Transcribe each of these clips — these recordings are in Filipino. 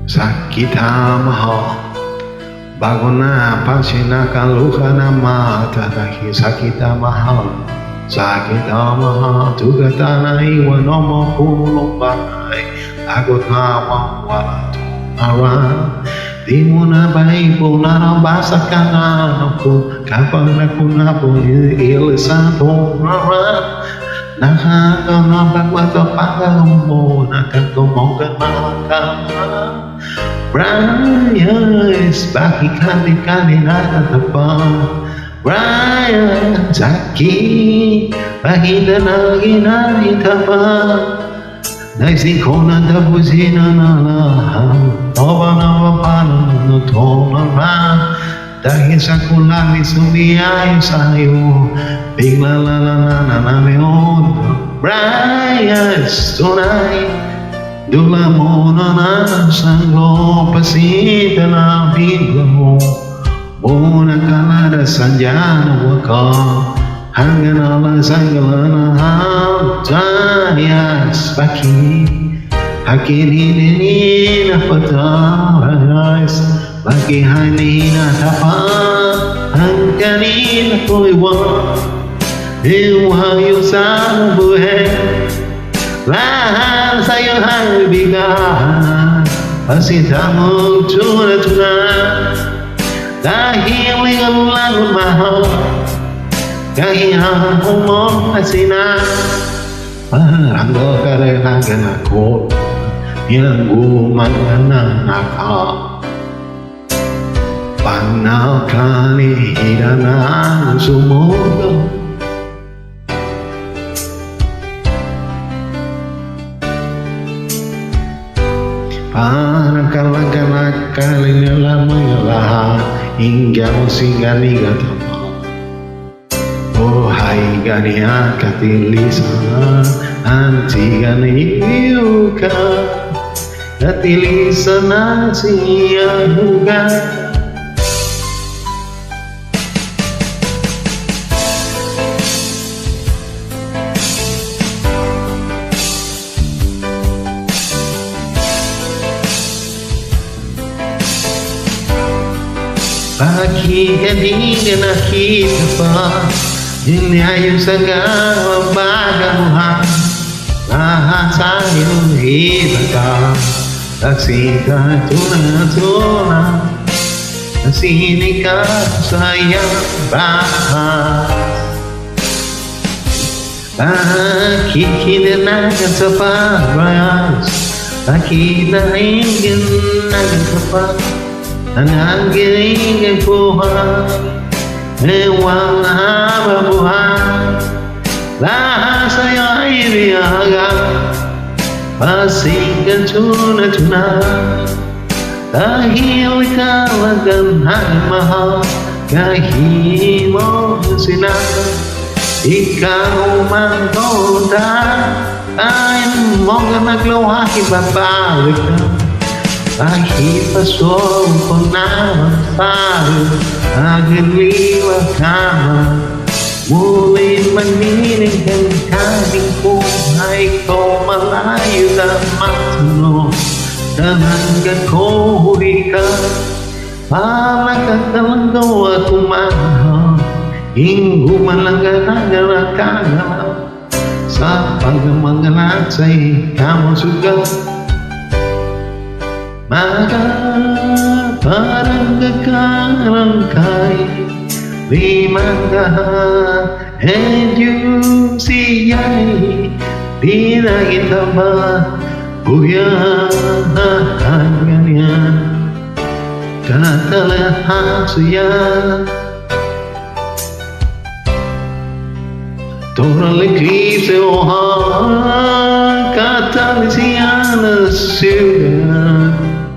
Sakit ang mahal bago na pag sinakaluha ng mata dahil sakit ang mahal. Sakit ang mahal, tugatan na iwan o makulong bahay. Lagot na wala tumaran. Di mo na ba ipulabasa ka na ako kapag ako na po ilis ang tumaran. Nakakalampag matapagaw mo, nakatumogan makakama. Brian, bakit kali-kali natatapang? Brian, sakit, bakit na ginahita pa? Naisip ko na tapusin na lahat, o ba na paano natutunan? Dahil sa kulang isumiyay sa'yo, bigla na namin Brian, tunay, dula mo na nasanggo, pasita na bigla mo. Muna ka na nasadyan ako, hanggang alas ang galanahal. Tayas, bakit? Akin hindi na pataras, bakit hindi na tapat ang kanina ko iwan. Iwayo sa buhay, lahat sa'yo ay bigay. Pasita mo tunay-tunay, dahil ikaw lang mahal. Kaya mo asina, parang karelagan ako, yang gumana ako. Panakali na sumugo, parang kalagkalakali nila mga lahat, hingga mo siganigat ako. Buhay ganiya katilisan, antiga na iyo ka, katilisan na siya huga. Bakit hindi ka nakita pa? Hindi ayos ang pagbabaguhan. Lahat sa'yo iba ka, kasi ka tunay-tunay. Nasinig ka sa iyong bahay. Bakit kinanagan sa pagbayas? Bakit nahingan ka pa? Nananginig ang buhay, ewan na mabuhay. Lahat sa'yo ay biyaga, pasigan tunay-tunay. Dahil ikaw ang ganang mahal, kahit mo sinabi, ikaw man toda. Tayo mo ka nagluha, ibabalik ka. Kahit pasok ko naman tayo, nagaliwa ka man. Muli maninig ang kaming buhay ko, malayo na matulog. Dalanggan ko huli ka, palagkatalang at umahal. Hinggo man lang ganagala sa pagmagalat sa'y kamasugal. Maka parang kakarangkay, limanggahan, and yung siya'y di na kita ba buyahan ganyan. Katalahan siya, total eclipse o heart, katalisiya na siya.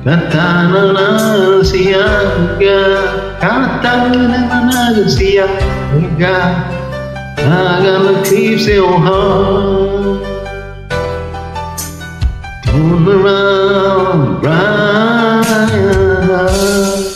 Katana na siya ka, katana na siya ka, nagalakip siya. Turn around.